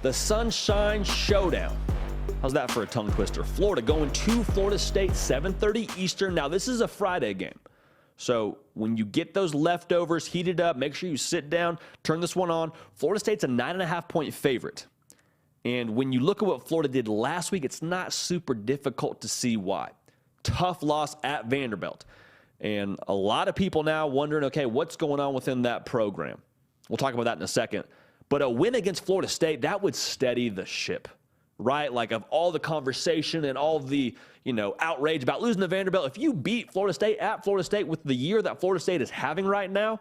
The Sunshine Showdown. How's that for a tongue twister? Florida going to Florida State, 7:30 Eastern. Now, this is a Friday game. So when you get those leftovers heated up, make sure you sit down, turn this one on. Florida State's a 9.5-point favorite. And when you look at what Florida did last week, it's not super difficult to see why. Tough loss at Vanderbilt. And a lot of people now wondering, okay, what's going on within that program? We'll talk about that in a second. But a win against Florida State, that would steady the ship, right? Like, of all the conversation and all the, outrage about losing to Vanderbilt, if you beat Florida State at Florida State with the year that Florida State is having right now,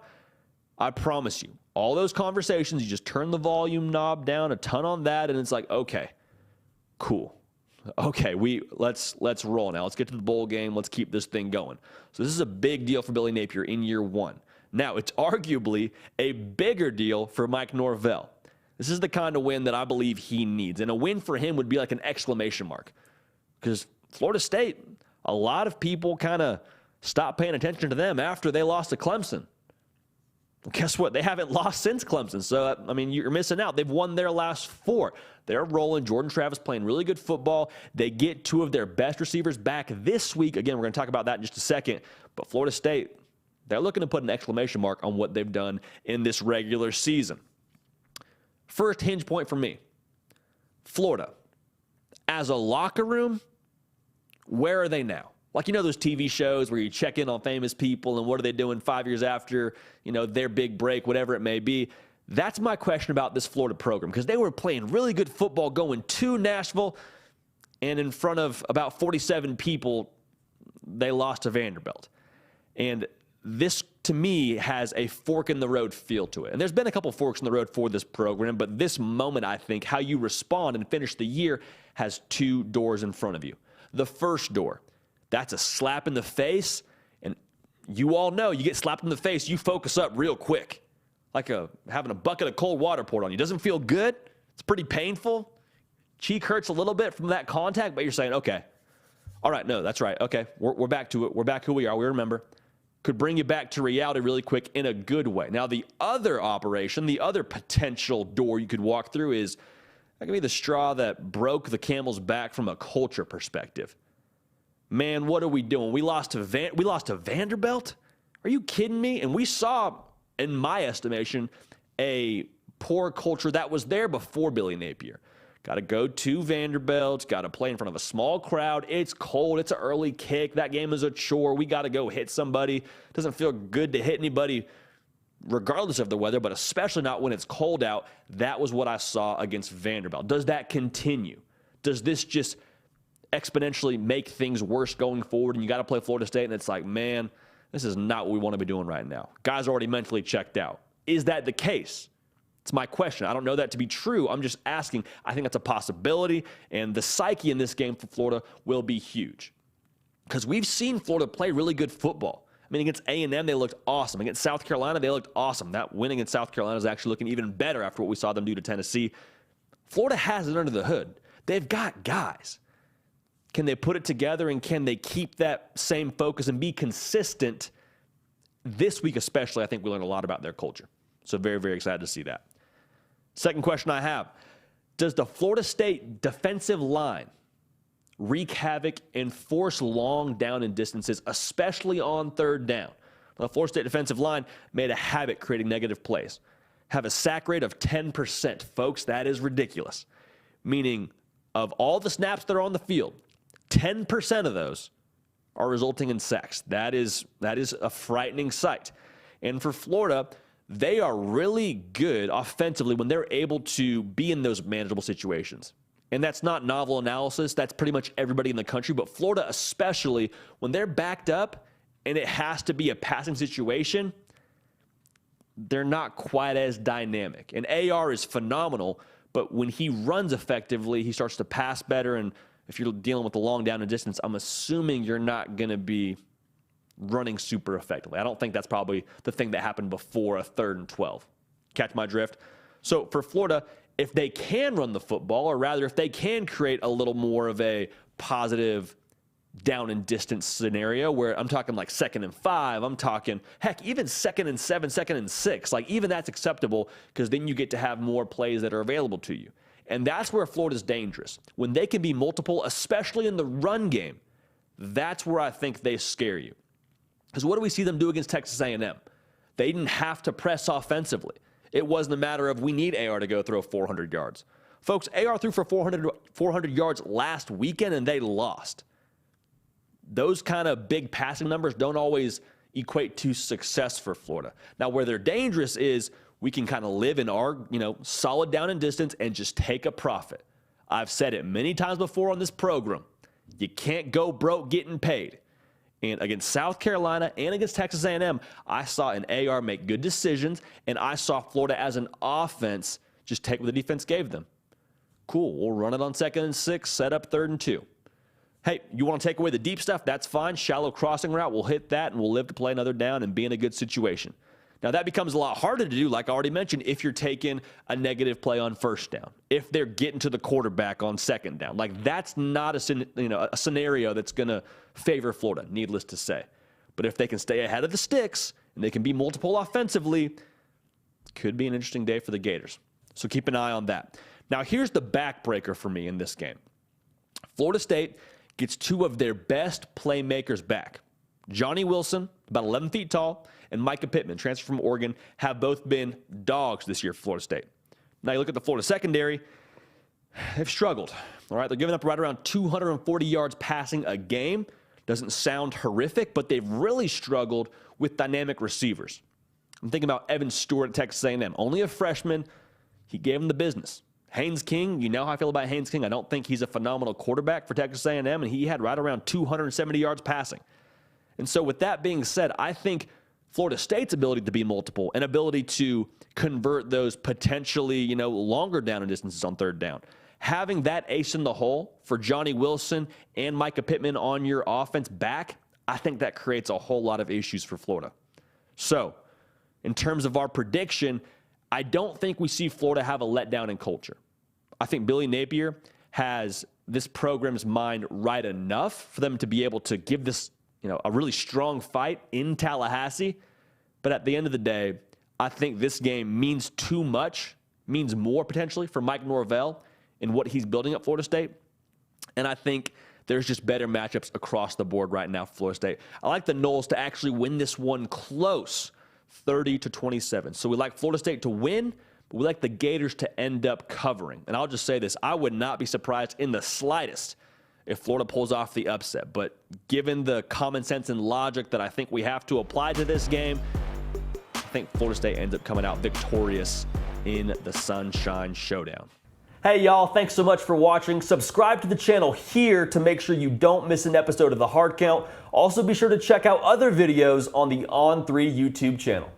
I promise you, all those conversations, you just turn the volume knob down a ton on that, and it's like, okay, cool. Okay, let's roll now. Let's get to the bowl game. Let's keep this thing going. So this is a big deal for Billy Napier in year one. Now, it's arguably a bigger deal for Mike Norvell. This is the kind of win that I believe he needs. And a win for him would be like an exclamation mark. Because Florida State, a lot of people kind of stopped paying attention to them after they lost to Clemson. Well, guess what? They haven't lost since Clemson. So, you're missing out. They've won their last 4. They're rolling. Jordan Travis playing really good football. They get 2 of their best receivers back this week. Again, we're going to talk about that in just a second. But Florida State, they're looking to put an exclamation mark on what they've done in this regular season. First hinge point for me, Florida. As a locker room, where are they now? Like, those TV shows where you check in on famous people and what are they doing 5 years after, their big break, whatever it may be. That's my question about this Florida program, because they were playing really good football going to Nashville, and in front of about 47 people, they lost to Vanderbilt. And this, to me, has a fork-in-the-road feel to it. And there's been a couple forks in the road for this program, but this moment, I think, how you respond and finish the year has 2 doors in front of you. The first door, that's a slap in the face, and you all know you get slapped in the face, you focus up real quick, like having a bucket of cold water poured on you. Doesn't feel good. It's pretty painful. Cheek hurts a little bit from that contact, but you're saying, okay, all right, no, that's right. Okay, we're back to it. We're back who we are. We remember. Could bring you back to reality really quick in a good way. Now, the other operation, the other potential door you could walk through is, that could be the straw that broke the camel's back from a culture perspective. Man, what are we doing? We lost to Vanderbilt? Are you kidding me? And we saw, in my estimation, a poor culture that was there before Billy Napier. Got to go to Vanderbilt, got to play in front of a small crowd. It's cold. It's an early kick. That game is a chore. We got to go hit somebody. Doesn't feel good to hit anybody regardless of the weather, but especially not when it's cold out. That was what I saw against Vanderbilt. Does that continue? Does this just exponentially make things worse going forward, and you got to play Florida State, and it's like, man, this is not what we want to be doing right now. Guys are already mentally checked out. Is that the case? It's my question. I don't know that to be true. I'm just asking. I think that's a possibility, and the psyche in this game for Florida will be huge, because we've seen Florida play really good football. Against A&M, they looked awesome. Against South Carolina, they looked awesome. That win against South Carolina is actually looking even better after what we saw them do to Tennessee. Florida has it under the hood. They've got guys. Can they put it together, and can they keep that same focus and be consistent? This week especially, I think we learned a lot about their culture. So very, very excited to see that. Second question I have, does the Florida State defensive line wreak havoc and force long down and distances, especially on third down? The Florida State defensive line made a habit creating negative plays. Have a sack rate of 10%. Folks, that is ridiculous. Meaning, of all the snaps that are on the field, 10% of those are resulting in sacks. That is a frightening sight. And for Florida, they are really good offensively when they're able to be in those manageable situations. And that's not novel analysis. That's pretty much everybody in the country. But Florida especially, when they're backed up and it has to be a passing situation, they're not quite as dynamic. And AR is phenomenal, but when he runs effectively, he starts to pass better. And if you're dealing with the long down and distance, I'm assuming you're not going to be running super effectively. I don't think that's probably the thing that happened before a 3rd and 12. Catch my drift? So for Florida, if they can run the football, or rather if they can create a little more of a positive down and distance scenario where I'm talking like 2nd and 5, I'm talking, heck, even 2nd and 7, 2nd and 6, like even that's acceptable, because then you get to have more plays that are available to you. And that's where Florida's dangerous. When they can be multiple, especially in the run game, that's where I think they scare you. Because what do we see them do against Texas A&M? They didn't have to press offensively. It wasn't a matter of we need AR to go throw 400 yards. Folks, AR threw for 400 yards last weekend, and they lost. Those kind of big passing numbers don't always equate to success for Florida. Now, where they're dangerous is we can kind of live in our, solid down and distance and just take a profit. I've said it many times before on this program. You can't go broke getting paid. And against South Carolina and against Texas A&M, I saw an AR make good decisions, and I saw Florida as an offense just take what the defense gave them. Cool, we'll run it on 2nd and 6, set up 3rd and 2. Hey, you want to take away the deep stuff? That's fine. Shallow crossing route, we'll hit that, and we'll live to play another down and be in a good situation. Now, that becomes a lot harder to do, like I already mentioned, if you're taking a negative play on 1st down, if they're getting to the quarterback on 2nd down. Like, that's not a scenario that's going to favor Florida, needless to say. But if they can stay ahead of the sticks and they can be multiple offensively, could be an interesting day for the Gators. So keep an eye on that. Now, here's the backbreaker for me in this game. Florida State gets 2 of their best playmakers back. Johnny Wilson, about 11 feet tall, and Micah Pittman, transfer from Oregon, have both been dogs this year for Florida State. Now, you look at the Florida secondary, they've struggled. All right, they're giving up right around 240 yards passing a game. Doesn't sound horrific, but they've really struggled with dynamic receivers. I'm thinking about Evan Stewart at Texas A&M. Only a freshman. He gave him the business. Haynes King, you know how I feel about Haynes King. I don't think he's a phenomenal quarterback for Texas A&M, and he had right around 270 yards passing. And so with that being said, I think Florida State's ability to be multiple and ability to convert those potentially, longer down and distances on 3rd down. Having that ace in the hole for Johnny Wilson and Micah Pittman on your offense back, I think that creates a whole lot of issues for Florida. So, in terms of our prediction, I don't think we see Florida have a letdown in culture. I think Billy Napier has this program's mind right enough for them to be able to give this, a really strong fight in Tallahassee. But at the end of the day, I think this game means too much, means more potentially for Mike Norvell and what he's building at Florida State. And I think there's just better matchups across the board right now for Florida State. I like the Noles to actually win this one close, 30-27. So we like Florida State to win, but we like the Gators to end up covering. And I'll just say this, I would not be surprised in the slightest if Florida pulls off the upset. But given the common sense and logic that I think we have to apply to this game, I think Florida State ends up coming out victorious in the Sunshine Showdown. Hey y'all, thanks so much for watching. Subscribe to the channel here to make sure you don't miss an episode of The Hard Count. Also be sure to check out other videos on the On3 YouTube channel.